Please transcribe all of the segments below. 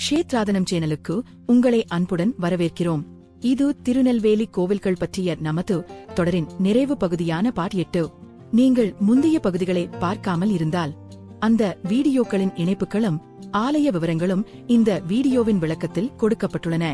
க்ஷேத்ராதனம் சேனலுக்கு உங்களை அன்புடன் வரவேற்கிறோம். இது திருநெல்வேலி கோவில்கள் பற்றிய நமது தொடரின் நிறைவு பகுதியான பார்ட் 8. நீங்கள் முந்தைய பகுதிகளை பார்க்காமல் இருந்தால் அந்த வீடியோக்களின் இணைப்புகளும் ஆலய விவரங்களும் இந்த வீடியோவின் விளக்கத்தில் கொடுக்கப்பட்டுள்ளன.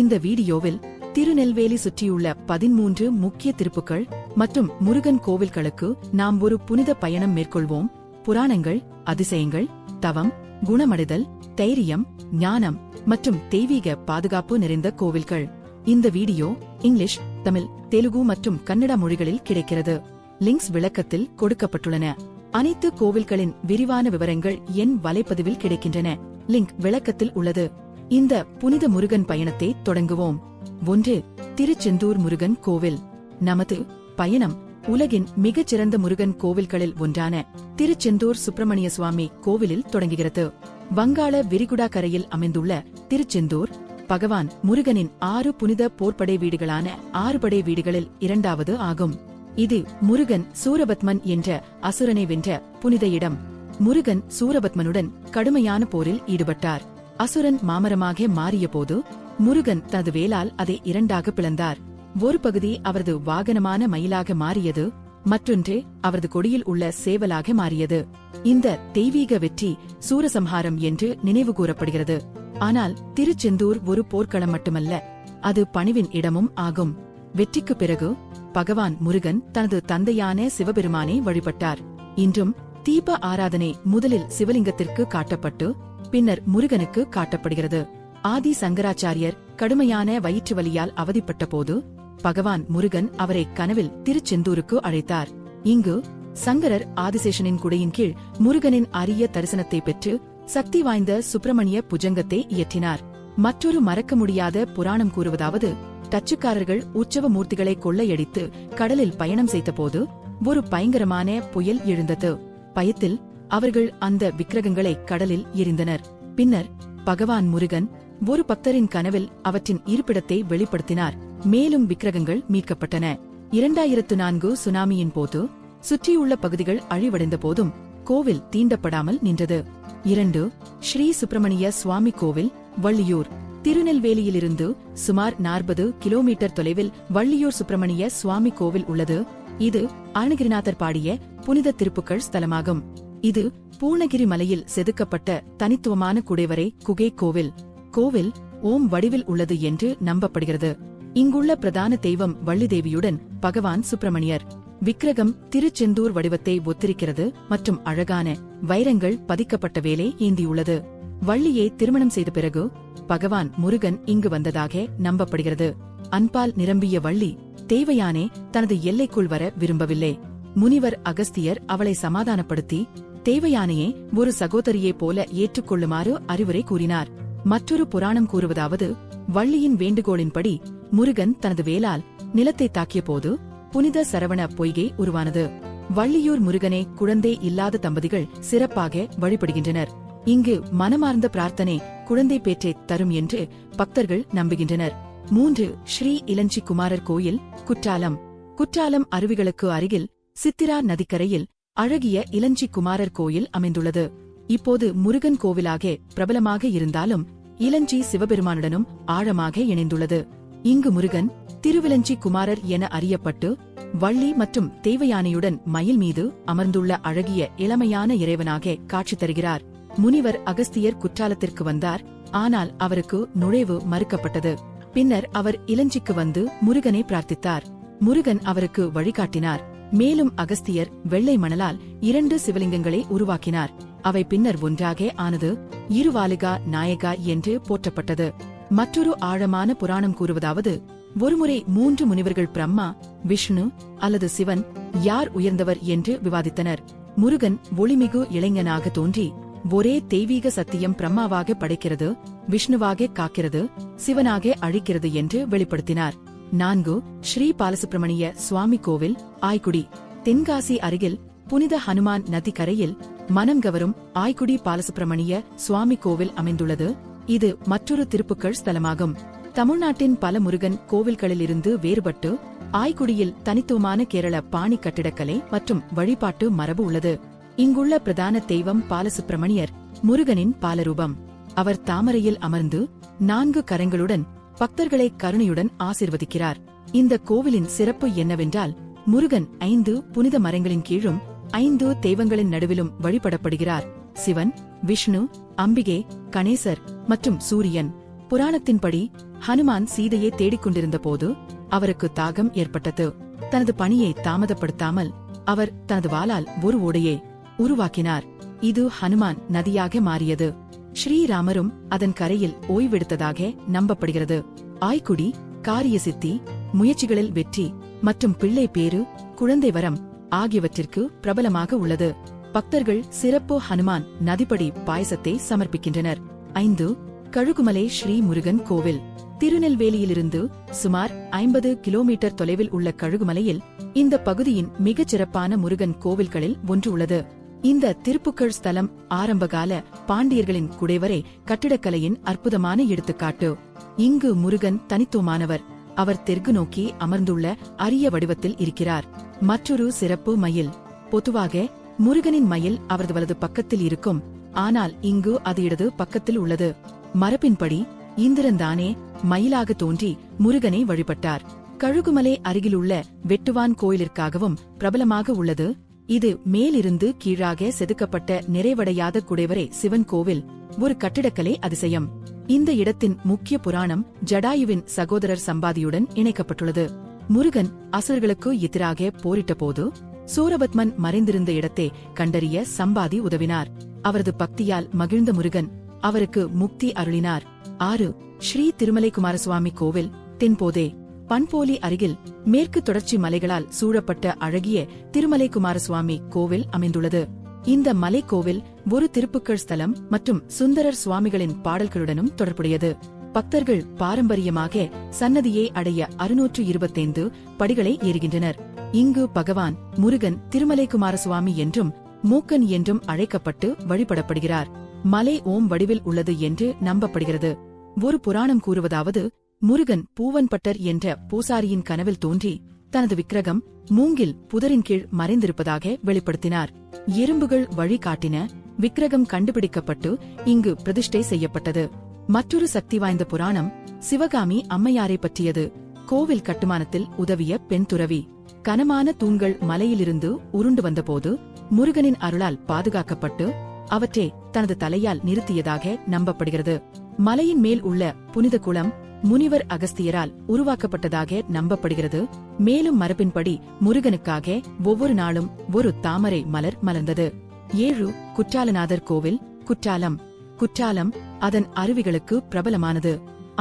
இந்த வீடியோவில் திருநெல்வேலி சுற்றியுள்ள 13 முக்கிய திருப்புக்கள் மற்றும் முருகன் கோவில்களுக்கு நாம் ஒரு புனித பயணம் மேற்கொள்வோம். புராணங்கள், அதிசயங்கள், தவம், குணமடைதல், தைரியம், ஞானம் மற்றும் தெய்வீக பாதுகாப்பு நிறைந்த கோவில்கள். இந்த வீடியோ இங்கிலீஷ், தமிழ், தெலுங்கு மற்றும் கன்னட மொழிகளில் கிடைக்கிறது. லிங்க்ஸ் விளக்கத்தில் கொடுக்கப்பட்டுள்ளன. அனைத்து கோவில்களின் விரிவான விவரங்கள் என் வலைப்பதிவில் கிடைக்கின்றன. லிங்க் விளக்கத்தில் உள்ளது. இந்த புனித முருகன் பயணத்தை தொடங்குவோம். 1. திருச்செந்தூர் முருகன் கோவில். நமது பயணம் உலகின் மிகச்சிறந்த முருகன் கோவில்களில் ஒன்றான திருச்செந்தூர் சுப்பிரமணிய சுவாமி கோவிலில் தொடங்குகிறது. வங்காள விரிகுடா கரையில் அமைந்துள்ள திருச்செந்தூர் பகவான் முருகனின் 6 புனித போர்ப்படை வீடுகளான 6 படை வீடுகளில் 2வது ஆகும். இது முருகன் சூரபத்மன் என்ற அசுரனை வென்ற புனித இடம். முருகன் சூரபத்மனுடன் கடுமையான போரில் ஈடுபட்டார். அசுரன் மாமரமாக மாறிய போது முருகன் தனது வேலால் அதை 2ஆக பிளந்தார். ஒரு பகுதி அவரது வாகனமான மயிலாக மாறியது, மற்றொன்று அவரது கொடியில் உள்ள சேவலாக மாறியது. இந்த தெய்வீக வெற்றி சூரசம்ஹாரம் என்று நினைவு கூறப்படுகிறது. ஆனால் திருச்செந்தூர் ஒரு போர்க்களம் மட்டுமல்ல, அது பணிவின் இடமும் ஆகும். வெற்றிக்கு பிறகு பகவான் முருகன் தனது தந்தையான சிவபெருமானை வழிபட்டார். இன்றும் தீப ஆராதனை முதலில் சிவலிங்கத்திற்கு காட்டப்பட்டு பின்னர் முருகனுக்கு காட்டப்படுகிறது. ஆதி சங்கராச்சாரியர் கடுமையான வயிற்று வலியால் அவதிப்பட்ட போது பகவான் முருகன் அவரை கனவில் திருச்செந்தூருக்கு அழைத்தார். இங்கு சங்கரர் ஆதிசேஷனின் குடையின் கீழ் முருகனின் அரிய தரிசனத்தை பெற்று சக்தி வாய்ந்த சுப்பிரமணிய புஜங்கத்தை இயற்றினார். மற்றொரு மறக்க முடியாத புராணம் கூறுவதாவது, டச்சுக்காரர்கள் உற்சவ மூர்த்திகளை கொள்ளையடித்து கடலில் பயணம் செய்தபோது ஒரு பயங்கரமான புயல் எழுந்தது. பயத்தில் அவர்கள் அந்த விக்கிரகங்களை கடலில் எறிந்தனர். பின்னர் பகவான் முருகன் ஒரு பக்தரின் கனவில் அவற்றின் இருப்பிடத்தை வெளிப்படுத்தினார். மேலும் விக்கிரகங்கள் மீட்கப்பட்டன. 2004 சுனாமியின் போது சுற்றியுள்ள பகுதிகள் அழிவடைந்த போதும் கோவில் தீண்டப்படாமல் நின்றது. 2. ஸ்ரீ சுப்பிரமணிய சுவாமி கோவில், வள்ளியூர். திருநெல்வேலியிலிருந்து சுமார் 40 கிலோமீட்டர் தொலைவில் வள்ளியூர் சுப்பிரமணிய சுவாமி கோவில் உள்ளது. இது அருணகிரிநாதர் பாடிய புனித திருப்புக்கள் ஸ்தலமாகும். இது பூர்ணகிரி மலையில் செதுக்கப்பட்ட தனித்துவமான குடைவரை குகை கோவில். கோவில் ஓம் வடிவில் உள்ளது என்று நம்பப்படுகிறது. இங்குள்ள பிரதான தெய்வம் வள்ளிதேவியுடன் பகவான் சுப்பிரமணியர். விக்கிரகம் திருச்செந்தூர் வடிவத்தை ஒத்திருக்கிறது மற்றும் அழகான வைரங்கள் பதிக்கப்பட்ட வேலை ஏந்தியுள்ளது. வள்ளியை திருமணம் செய்த பிறகு பகவான் முருகன் இங்கு வந்ததாக நம்பப்படுகிறது. அன்பால் நிரம்பிய வள்ளி தேவயானே தனது எல்லைக்குள் வர விரும்பவில்லை. முனிவர் அகஸ்தியர் அவளை சமாதானப்படுத்தி தேவயானையை ஒரு சகோதரியை போல ஏற்றுக்கொள்ளுமாறு அறிவுரை கூறினார். மற்றொரு புராணம் கூறுவதாவது, வள்ளியின் வேண்டுகோளின்படி முருகன் தனது வேலால் நிலத்தை தாக்கிய போது புனித சரவண பொய்கை உருவானது. வள்ளியூர் முருகனை குழந்தை இல்லாத தம்பதிகள் சிறப்பாக வழிபடுகின்றனர். இங்கு மனமார்ந்த பிரார்த்தனை குழந்தை பேற்றை தரும் என்று பக்தர்கள் நம்புகின்றனர். 3. ஸ்ரீ இலஞ்சி குமாரர் கோயில், குற்றாலம். குற்றாலம் அருவிகளுக்கு அருகில் சித்திரா நதிக்கரையில் அழகிய இலஞ்சி குமாரர் கோயில் அமைந்துள்ளது. இப்போது முருகன் கோவிலாக பிரபலமாக இருந்தாலும் இலஞ்சி சிவபெருமானுடனும் ஆழமாக இணைந்துள்ளது. இங்கு முருகன் திருவிலஞ்சி குமாரர் என அறியப்பட்டு வள்ளி மற்றும் தேவயானையுடன் மயில் மீது அமர்ந்துள்ள அழகிய இளமையான இறைவனாக காட்சி தருகிறார். முனிவர் அகஸ்தியர் குற்றாலத்திற்கு வந்தார், ஆனால் அவருக்கு நுழைவு மறுக்கப்பட்டது. பின்னர் அவர் இலஞ்சிக்கு வந்து முருகனை பிரார்த்தித்தார். முருகன் அவருக்கு வழிகாட்டினார். மேலும் அகஸ்தியர் வெள்ளை மணலால் 2 சிவலிங்கங்களை உருவாக்கினார். அவை பின்னர் ஒன்றாக ஆனது இருவாலிகா நாயகா என்று போற்றப்பட்டது. மற்றொரு ஆழமான புராணம் கூறுவதாவது, ஒருமுறை 3 முனிவர்கள் பிரம்மா, விஷ்ணு அல்லது சிவன் யார் உயர்ந்தவர் என்று விவாதித்தனர். முருகன் ஒளிமிகு இளைஞனாக தோன்றி ஒரே தெய்வீக சத்தியம் பிரம்மாவாக படைக்கிறது, விஷ்ணுவாக காக்கிறது, சிவனாக அழிக்கிறது என்று வெளிப்படுத்தினார். 4. ஸ்ரீ பாலசுப்பிரமணிய சுவாமி கோவில், ஆய்க்குடி. தென்காசி அருகில் புனித ஹனுமான் நதி கரையில் மனம் கவரும் ஆய்க்குடி பாலசுப்பிரமணிய சுவாமி கோவில் அமைந்துள்ளது. இது மற்றொரு திருப்புக்கள் ஸ்தலமாகும். தமிழ்நாட்டின் பல முருகன் கோவில்களிலிருந்து வேறுபட்டு ஆய்க்குடியில் தனித்துவமான கேரள பாணி கட்டிடக்கலை மற்றும் வழிபாட்டு மரபு உள்ளது. இங்குள்ள பிரதான தெய்வம் பாலசுப்பிரமணியர், முருகனின் பாலரூபம். அவர் தாமரையில் அமர்ந்து 4 கரங்களுடன் பக்தர்களை கருணையுடன் ஆசிர்வதிக்கிறார். இந்த கோவிலின் சிறப்பு என்னவென்றால், முருகன் 5 புனித மரங்களின் கீழும் 5 தெய்வங்களின் நடுவிலும் வழிபடப்படுகிறார். சிவன், விஷ்ணு, அம்பிகை, கணேசர் மற்றும் சூரியன். புராணத்தின்படி ஹனுமான் சீதையை தேடிக்கொண்டிருந்த போது அவருக்கு தாகம் ஏற்பட்டது. தனது பணியை தாமதப்படுத்தாமல் அவர் தனது வாளால் ஒரு ஓடையை உருவாக்கினார். இது ஹனுமான் நதியாக மாறியது. ஸ்ரீராமரும் அதன் கரையில் ஓய்வெடுத்ததாக நம்பப்படுகிறது. ஆய்க்குடி, காரிய சித்தி, முயற்சிகளில் வெற்றி மற்றும் பிள்ளை பேறு, குழந்தை வரம் ஆகியவற்றிற்கு பிரபலமாக உள்ளது. பக்தர்கள் சிறப்பு ஹனுமான் நதிப்படி பாயசத்தை சமர்ப்பிக்கின்றனர். 5. கழுகுமலை ஸ்ரீ முருகன் கோவில். திருநெல்வேலியிலிருந்து சுமார் 50 கிலோமீட்டர் தொலைவில் உள்ள கழுகுமலையில் இந்த பகுதியின் மிகச் சிறப்பான முருகன் கோவில்களில் ஒன்று உள்ளது. இந்த திருப்புகழ் ஸ்தலம் ஆரம்பகால பாண்டியர்களின் குடைவரை கட்டிடக்கலையின் அற்புதமான எடுத்துக்காட்டு. இங்கு முருகன் தனித்துவமானவர். அவர் தெற்கு நோக்கி அமர்ந்துள்ள அரிய வடிவத்தில் இருக்கிறார். மற்றொரு சிறப்பு மயில். பொதுவாக முருகனின் மயில் அவரது வலது பக்கத்தில் இருக்கும். ஆனால் இங்கு அது இடது பக்கத்தில் உள்ளது. மரபின்படி இந்திரன்தானே மயிலாக தோன்றி முருகனை வழிபட்டார். கழுகுமலை அருகிலுள்ள வெட்டுவான் கோயிலிற்காகவும் பிரபலமாக உள்ளது. இது மேலிருந்து கீழாக செதுக்கப்பட்ட நிறைவடையாத குடைவரை சிவன் கோவில், ஒரு கட்டிடக்கலை அதிசயம். இந்த இடத்தின் முக்கிய புராணம் ஜடாயுவின் சகோதரர் சம்பாதியுடன் இணைக்கப்பட்டுள்ளது. முருகன் அசுரர்களுக்கு எதிராக போரிட்ட போது சூரபத்மன் மறைந்திருந்த இடத்தை கண்டறிய சம்பாதி உதவினார். அவரது பக்தியால் மகிழ்ந்த முருகன் அவருக்கு முக்தி அருளினார். 6. ஸ்ரீ திருமலை குமாரசுவாமி கோவில், தென்போதே. பண்போலி அருகில் மேற்கு தொடர்ச்சி மலைகளால் சூழப்பட்ட அழகிய திருமலை குமாரசுவாமி கோவில் அமைந்துள்ளது. இந்த மலைக்கோவில் ஒரு திருப்புகழ் ஸ்தலம் மற்றும் சுந்தரர் சுவாமிகளின் பாடல்களுடனும் தொடர்புடையது. பக்தர்கள் பாரம்பரியமாக சன்னதியை அடைய 625 படிகளை ஏறுகின்றனர். இங்கு பகவான் முருகன் திருமலை குமாரசுவாமி என்றும் மூக்கன் என்றும் அழைக்கப்பட்டு வழிபடப்படுகிறார். மலை ஓம் வடிவில் உள்ளது என்று நம்பப்படுகிறது. ஒரு புராணம் கூறுவதாவது, முருகன் பூவன்பட்டர் என்ற பூசாரியின் கனவில் தோன்றி தனது விக்கிரகம் மூங்கில் புதரின் கீழ் மறைந்திருப்பதாக வெளிப்படுத்தினார். எறும்புகள் வழிகாட்டின. விக்கிரகம் கண்டுபிடிக்கப்பட்டு இங்கு பிரதிஷ்டை செய்யப்பட்டது. மற்றொரு சக்தி வாய்ந்த புராணம் சிவகாமி அம்மையாரை பற்றியது. கோவில் கட்டுமானத்தில் உதவிய பெண் துறவி. கனமான தூண்கள் மலையிலிருந்து உருண்டு வந்தபோது முருகனின் அருளால் பாதுகாக்கப்பட்டு அவற்றை தனது தலையால் நிறுத்தியதாக நம்பப்படுகிறது. மலையின் மேல் உள்ள புனித குளம் முனிவர் அகஸ்தியரால் உருவாக்கப்பட்டதாக நம்பப்படுகிறது. மேலும் மரபின்படி முருகனுக்காக ஒவ்வொரு நாளும் ஒரு தாமரை மலர் மலர்ந்தது. 7. குற்றாலநாதர் கோவில், குற்றாலம். குற்றாலம் அதன் அருவிகளுக்கு பிரபலமானது.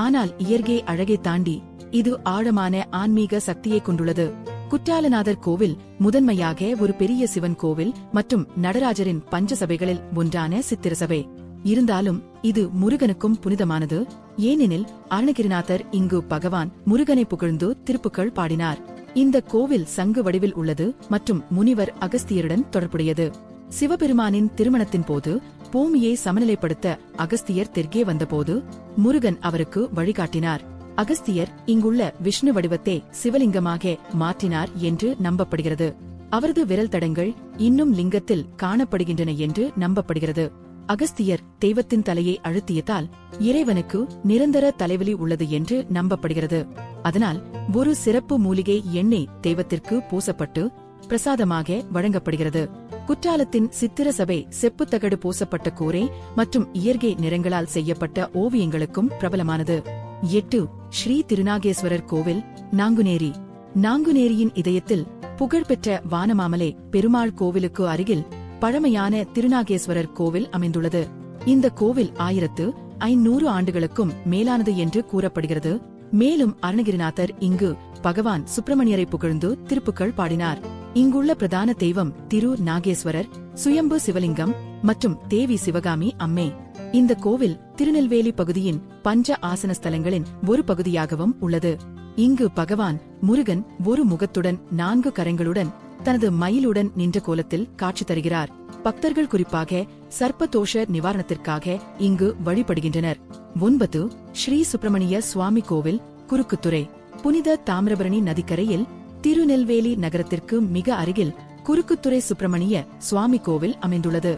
ஆனால் இயற்கை அழகை தாண்டி இது ஆழமான ஆன்மீக சக்தியை கொண்டுள்ளது. குற்றாலநாதர் கோவில் முதன்மையாக ஒரு பெரிய சிவன் கோவில் மற்றும் நடராஜரின் பஞ்சசபைகளில் ஒன்றான சித்திரசபை. இருந்தாலும் இது முருகனுக்கும் புனிதமானது. ஏனெனில் அருணகிரிநாதர் இங்கு பகவான் முருகனை புகழ்ந்து திருப்புகழ் பாடினார். இந்த கோவில் சங்கு வடிவில் உள்ளது மற்றும் முனிவர் அகஸ்தியருடன் தொடர்புடையது. சிவபெருமானின் திருமணத்தின் போது பூமியை சமநிலைப்படுத்த அகஸ்தியர் தெற்கே வந்தபோது முருகன் அவருக்கு வழிகாட்டினார். அகஸ்தியர் இங்குள்ள விஷ்ணு வடிவத்தை சிவலிங்கமாக மாற்றினார் என்று நம்பப்படுகிறது. அவரது விரல் தடங்கள் இன்னும் லிங்கத்தில் காணப்படுகின்றன என்று நம்பப்படுகிறது. அகஸ்தியர் தெய்வத்தின் தலையை அழுத்தியதால் இறைவனுக்கு நிரந்தர தலைவலி உள்ளது என்று நம்பப்படுகிறது. அதனால் ஒரு சிறப்பு மூலிகை எண்ணெய் தெய்வத்திற்கு பூசப்பட்டு பிரசாதமாக வழங்கப்படுகிறது. குற்றாலத்தின் சித்திர சபை செப்புத்தகடு பூசப்பட்ட கூரை மற்றும் இயற்கை நிறங்களால் செய்யப்பட்ட ஓவியங்களுக்கும் பிரபலமானது. 8. ஸ்ரீ திருநாகேஸ்வரர் கோவில், நாங்குநேரி. நாங்குநேரியின் இதயத்தில் புகழ்பெற்ற வானமாமலை பெருமாள் கோவிலுக்கு அருகில் பழமையான திருநாகேஸ்வரர் கோவில் அமைந்துள்ளது. இந்த கோவில் 1500 ஆண்டுகளுக்கும் மேலானது என்று கூறப்படுகிறது. மேலும் அருணகிரிநாதர் இங்கு பகவான் சுப்பிரமணியரை புகழ்ந்து திருப்புகழ் பாடினார். இங்குள்ள பிரதான தெய்வம் திரு நாகேஸ்வரர், சுயம்பு சிவலிங்கம் மற்றும் தேவி சிவகாமி அம்மே. இந்த கோவில் திருநெல்வேலி பகுதியின் பஞ்ச ஆசன ஸ்தலங்களின் ஒரு பகுதியாகவும் உள்ளது. இங்கு பகவான் முருகன் ஒரு முகத்துடன் 4 கரங்களுடன் தனது மயிலுடன் நின்ற கோலத்தில் காட்சி தருகிறார். பக்தர்கள் குறிப்பாக சர்ப்பதோஷ நிவாரணத்திற்காக இங்கு வழிபடுகின்றனர். 9. ஸ்ரீ சுப்பிரமணிய சுவாமி கோவில், குறுக்குத்துறை. புனித தாமிரபரணி நதிக்கரையில் திருநெல்வேலி நகரத்திற்கு மிக அருகில் குறுக்குத்துறை சுப்பிரமணிய சுவாமி கோவில் அமைந்துள்ளது.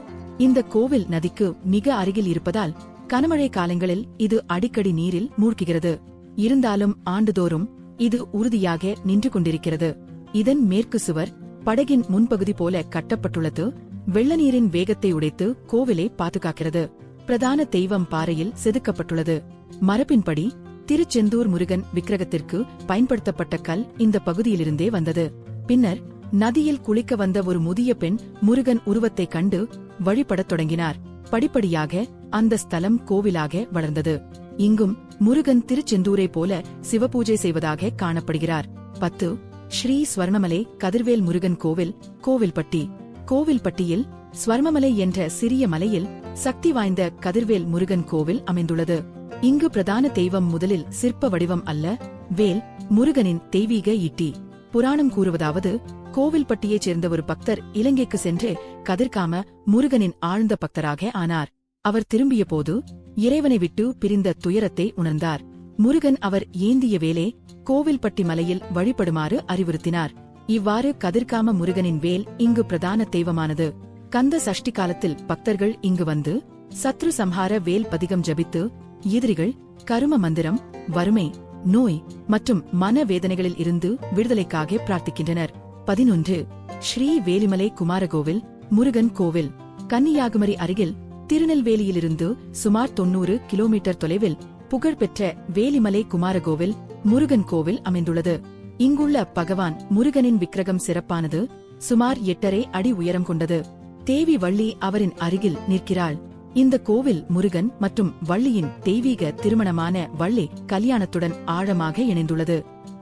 இந்த கோவில் நதிக்கு மிக அருகில் இருப்பதால் கனமழை காலங்களில் இது அடிக்கடி நீரில் மூழ்குகிறது. இருந்தாலும் ஆண்டுதோறும் இது உறுதியாக நின்று கொண்டிருக்கிறது. இதன் மேற்கு சுவர் படகின் முன்பகுதி போல கட்டப்பட்டுள்ளது. வெள்ள நீரின் வேகத்தை உடைத்து கோவிலை பாதுகாக்கிறது. பிரதான தெய்வம் பாறையில் செதுக்கப்பட்டுள்ளது. மரபின்படி திருச்செந்தூர் முருகன் விக்கிரகத்திற்கு பயன்படுத்தப்பட்ட கல் இந்த பகுதியிலிருந்தே வந்தது. பின்னர் நதியில் குளிக்க வந்த ஒரு முதிய பெண் முருகன் உருவத்தைக் கண்டு வழிபடத் தொடங்கினார். படிப்படியாக அந்த ஸ்தலம் கோவிலாக வளர்ந்தது. இங்கும் முருகன் திருச்செந்தூரை போல சிவபூஜை செய்வதாக காணப்படுகிறார். 10. ஸ்ரீ ஸ்வர்ணமலை கதிர்வேல் முருகன் கோவில், கோவில்பட்டி. கோவில்பட்டியில் ஸ்வர்ணமலை என்ற சிறிய மலையில் சக்தி வாய்ந்த கதிர்வேல் முருகன் கோவில் அமைந்துள்ளது. இங்கு பிரதான தெய்வம் முதலில் சிற்ப வடிவம் அல்ல, வேல், முருகனின் தெய்வீக ஈட்டி. புராணம் கூறுவதாவது, கோவில்பட்டியைச் சேர்ந்த ஒரு பக்தர் இலங்கைக்கு சென்று கதிர்காம முருகனின் ஆழ்ந்த பக்தராக ஆனார். அவர் திரும்பிய போது இறைவனை விட்டு பிரிந்த துயரத்தை உணர்ந்தார். முருகன் அவர் ஏந்திய வேலே கோவில்பட்டி மலையில் வழிபடுமாறு அறிவுறுத்தினார். இவ்வாறு கதிர்காம முருகனின் வேல் இங்கு பிரதான தெய்வமானது. கந்த சஷ்டி காலத்தில் பக்தர்கள் இங்கு வந்து சத்ரு சம்ஹார வேல் பதிகம் ஜபித்து எதிரிகள், கரும மந்திரம், வறுமை, நோய் மற்றும் மன வேதனைகளில் இருந்து விடுதலைக்காக பிரார்த்திக்கின்றனர். 11. ஸ்ரீ வேலிமலை குமாரகோவில், முருகன் கோவில். கன்னியாகுமரி அருகில் திருநெல்வேலியிலிருந்து சுமார் 90 கிலோமீட்டர் தொலைவில் புகழ்பெற்ற வேலிமலை குமாரகோவில், முருகன் கோவில் அமைந்துள்ளது. இங்குள்ள பகவான் முருகனின் விக்கிரகம் சிறப்பானது. சுமார் 8.5 அடி உயரம் கொண்டது. தேவி வள்ளி அவரின் அருகில் நிற்கிறாள். இந்த கோவில் முருகன் மற்றும் வள்ளியின் தெய்வீக திருமணமான வள்ளி கல்யாணத்துடன் ஆழமாக இணைந்துள்ளது.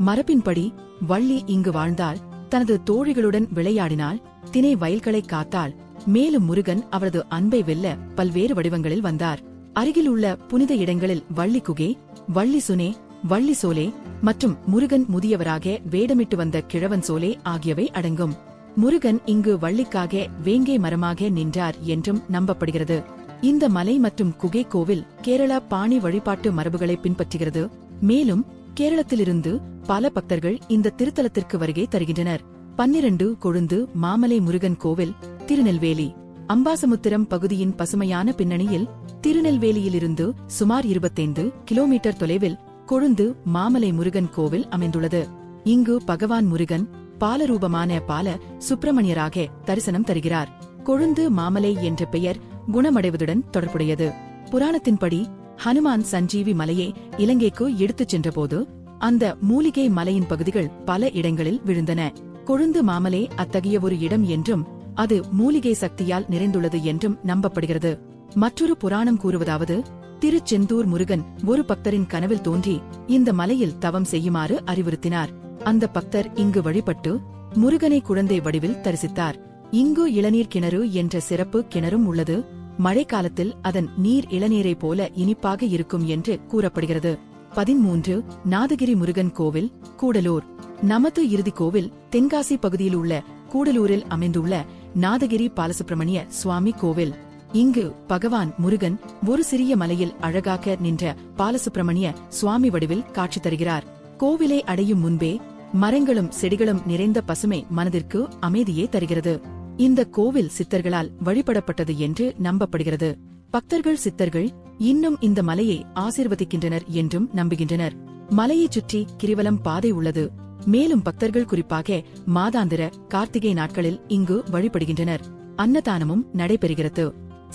மரபின்படி வள்ளி இங்கு வாழ்ந்தாள், தனது தோழிகளுடன் விளையாடினாள், தினை வயல்களை காத்தாள். மேலும் முருகன் அவரது அன்பை வெல்ல பல்வேறு வடிவங்களில் வந்தார். அருகிலுள்ள புனித இடங்களில் வள்ளி குகே, வள்ளி சுனே, வள்ளி சோலே மற்றும் முருகன் முதியவராக வேடமிட்டு வந்த கிழவன் சோலே ஆகியவை அடங்கும். முருகன் இங்கு வள்ளிக்காக வேங்கை மரமாக நின்றார் என்றும் நம்பப்படுகிறது. இந்த மலை மற்றும் குகை கோவில் கேரளா பாணி வழிபாட்டு மரபுகளை பின்பற்றுகிறது. மேலும் கேரளத்திலிருந்து பல பக்தர்கள் இந்த திருத்தலத்திற்கு வருகை தருகின்றனர். 12. கொழுந்து மாமலை முருகன் கோவில், திருநெல்வேலி. அம்பாசமுத்திரம் பகுதியின் பசுமையான பின்னணியில் திருநெல்வேலியிலிருந்து சுமார் 25 கிலோமீட்டர் தொலைவில் கொழுந்து மாமலை முருகன் கோவில் அமைந்துள்ளது. இங்கு பகவான் முருகன் பாலரூபமான பால சுப்பிரமணியராக தரிசனம் தருகிறார். கொழுந்து மாமலை என்ற பெயர் குணமடைவதுடன் தொடர்புடையது. புராணத்தின்படி ஹனுமான் சஞ்சீவி மலையை இலங்கைக்கு எடுத்துச் சென்றபோது அந்த மூலிகை மலையின் பகுதிகள் பல இடங்களில் விழுந்தன. கொழுந்து மாமலை அத்தகைய ஒரு இடம் என்றும் அது மூலிகை சக்தியால் நிறைந்துள்ளது என்றும் நம்பப்படுகிறது. மற்றொரு புராணம் கூறுவதாவது, திருச்செந்தூர் முருகன் ஒரு பக்தரின் கனவில் தோன்றி இந்த மலையில் தவம் செய்யுமாறு அறிவுறுத்தினார். அந்த பக்தர் இங்கு வழிபட்டு முருகனை குழந்தை வடிவில் தரிசித்தார். இங்கு இளநீர் கிணறு என்ற சிறப்பு கிணறும் உள்ளது. மழைக்காலத்தில் அதன் நீர் இளநீரைப் போல இனிப்பாக இருக்கும் என்று கூறப்படுகிறது. 13. நாதகிரி முருகன் கோவில், கூடலூர். நமது இறுதி கோவில் தென்காசி பகுதியில் உள்ள கூடலூரில் அமைந்துள்ள நாதகிரி பாலசுப்பிரமணிய சுவாமி கோவில். இங்கு பகவான் முருகன் ஒரு சிறிய மலையில் அழகாக நின்ற பாலசுப்பிரமணிய சுவாமி வடிவில் காட்சி தருகிறார். கோவிலை அடையும் முன்பே மரங்களும் செடிகளும் நிறைந்த பசுமை மனதிற்கு அமைதியே தருகிறது. இந்த கோவில் சித்தர்களால் வழிபடப்பட்டது என்று நம்பப்படுகிறது. பக்தர்கள் சித்தர்கள் இன்னும் இந்த மலையை ஆசீர்வதிக்கின்றனர் என்றும் நம்புகின்றனர். மலையைச் சுற்றி கிரிவலம் பாதை உள்ளது. மேலும் பக்தர்கள் குறிப்பாக மாதாந்திர கார்த்திகை நாட்களில் இங்கு வழிபடுகின்றனர். அன்னதானமும் நடைபெறுகிறது.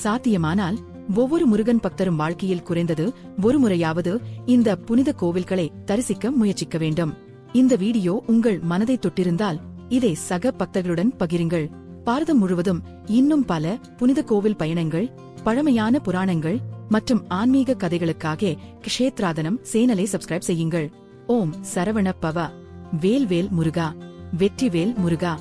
சாத்தியமானால் ஒவ்வொரு முருகன் பக்தரும் வாழ்க்கையில் குறைந்தது ஒரு முறையாவது இந்த புனித கோவில்களை தரிசிக்க முயற்சிக்க வேண்டும். இந்த வீடியோ உங்கள் மனதை தொட்டிருந்தால் இதை சக பக்தர்களுடன் பகிருங்கள். பாரதம் முழுவதும் இன்னும் பல புனித கோவில் பயணங்கள், பழமையான புராணங்கள் மற்றும் ஆன்மீக கதைகளுக்காக க்ஷேத்ராதனம் சேனலை சப்ஸ்கிரைப் செய்யுங்கள். ஓம் சரவண பவ. வேல்வேல் முருகா. வெற்றிவேல் முருகா.